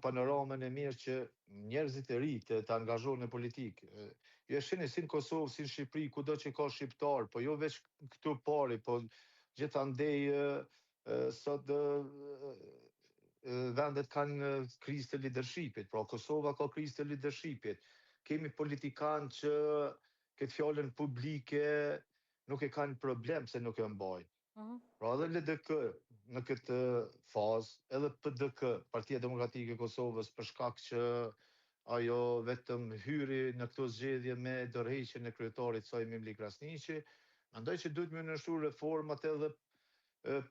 panoramën e mirë që njerëzit e ri të angazhohen në politikë. Ju e shihni si në Kosovë, si në Shqipëri, kudo që ka shqiptar, po jo veç këtu pari, po gjithandej sot vendet kanë krizë të leadershipit, pra Kosova ka krizë të leadershipit. Kemi politikanë që këtë fjalën publike nuk e kanë problem se nuk e mbajnë. Pra edhe LDK në këtë fazë, edhe PDK, Partia Demokratike e Kosovës, për shkak që ajo vetëm hyri në këto zgjedhje me dorëheqjen e kryetarit saj Memli Krasniqi, mendoj që duhet me nështru reformat edhe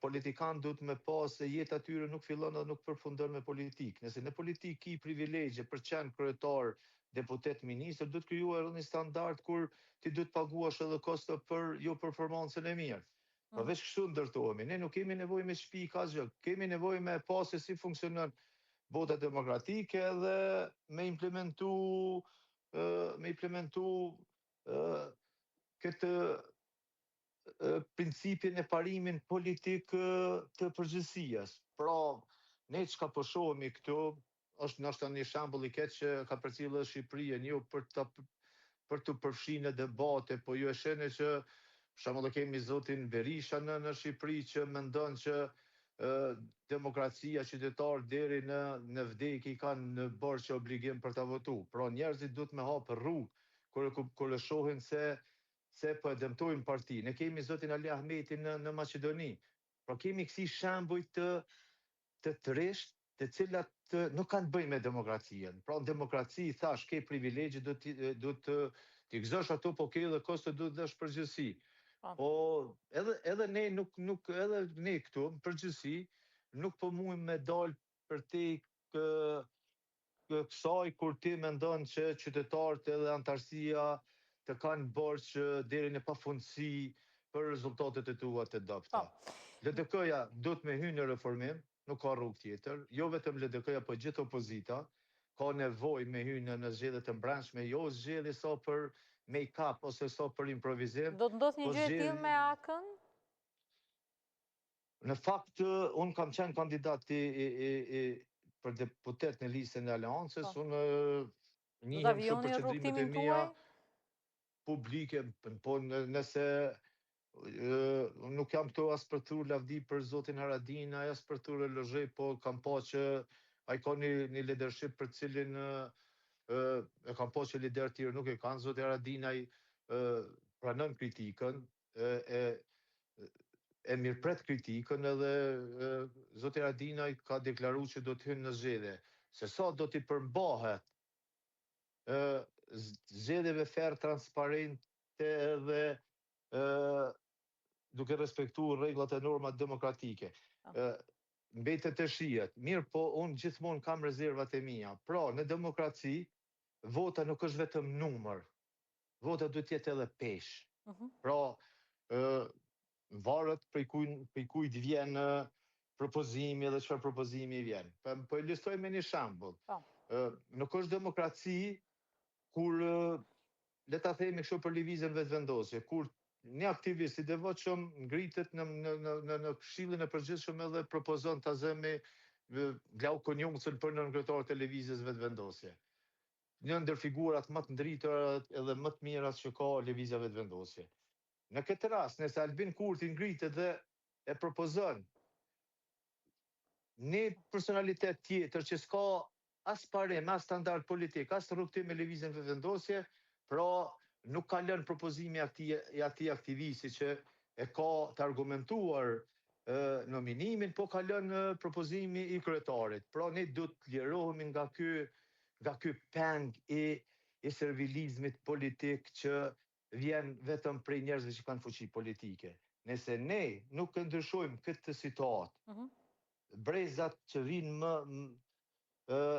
politikan duhet me pas se jeta tyre nuk fillon dhe nuk përfundon me politikë. Nëse në politikë ki privilegje për qenë kryetar, deputet, ministër, duhet krijuar një standard kur ti duhet paguash edhe kosto për jo performancën e mirë. Po veç kështu ndërtohemi. Ne nuk kemi nevojë me shpi asgjë, kemi nevojë me pas se si funksionon bota demokratike dhe me implementu këtë principin e parimin politik të përgjithësisë. Pra, ne çka po shohimi këtu është ndoshta një shembull i keq që ka përcjellë Shqipëria, jo për të përfshirë në debate, po ju e shihni që për shembull kemi zotin Berisha në Shqipëri që mendon që demokracia, qytetarë deri në vdekje kanë në borxh obligim për ta votuar. Pra njerëzit duhet me hapë rrugë kur e shohin se po e dëmtojnë parti. Ne kemi zotin Ali Ahmetin në Maqedoni. Pra kemi kësi shembuj të trisht, të cilat nuk kanë të bëjnë me demokracinë. Pra në demokraci, thash, ke privilegje, duhet t'i gëzosh ato, po ke edhe kosto duhet dhe është përgjithësi. Po edhe ne edhe ne këtu, në përgjithësi, nuk po mujmë me dalë për te kësaj kur ti mendon që qytetarët edhe antarësia të kanë borxh deri në pafundësi për rezultatet e tua të dobta. LDK-ja duhet me hyrë në reformim, nuk ka rrugë tjetër, jo vetëm LDK-ja, po gjithë opozita ka nevojë me hyrë në zgjedhje të brendshme, jo zgjedhje sa për make-up ose sa për improvizim. Do të ndodhë një gjë e tillë me AK-n? Në fakt, unë kam qenë kandidat për deputet në listën e Aleancës, unë njihem shumë për qëndrimet e mia publike, po nëse nuk jam këto as për thurë lavdi për zotin Haradina, as për thurë Lozhe, po kam pa që a i ka një leadership për cilin e kam pa që lider tjërë nuk e kanë. Zotin Haradina i pranon kritikën, e mirëpret kritikën edhe zoti Haradinaj ka deklaru që do të hynë në zgjedhje. Se sa do t'i përmbahet zgjedhjeve fair, transparente edhe duke respektu rregullat e normat demokratike. Mbetet të shihet. Mirë, po unë gjithmonë kam rezervat e mia. Pra, në demokraci, vota nuk është vetëm numër. Vota duhet jetë edhe peshë. Pra, varet prej kujt vjen propozimi dhe çfarë propozimi vjen. Po ilustroj me një shembull. Nuk është demokraci kur le ta themi kështu për lëvizjen vetvendosje, kur një aktivist i devotshëm ngritet në Këshillin e Përgjithshëm edhe propozon ta zëmi Glau Konjuncën për nënkretar të lëvizjes vetvendosje. Një ndër figurat më të ndritëra edhe më të mira që ka lëvizja vetvendosje. Në këtë rast, nëse Albin Kurti ngritet dhe e propozon një personalitet tjetër që s'ka as parim, as standard politik, as rrugtim me lëvizjen vetvendosje, pra nuk ka lënë propozimi i atij aktivisti që e ka të argumentuar nominimin, po ka lënë propozimi i kryetarit. Pra ne duhet të lirohemi nga ky peng i servilizmit politik që vjen vetëm prej njerëzve që kanë fuqi politike. Nëse ne nuk ndryshojmë këtë situatë, brezat që vinë më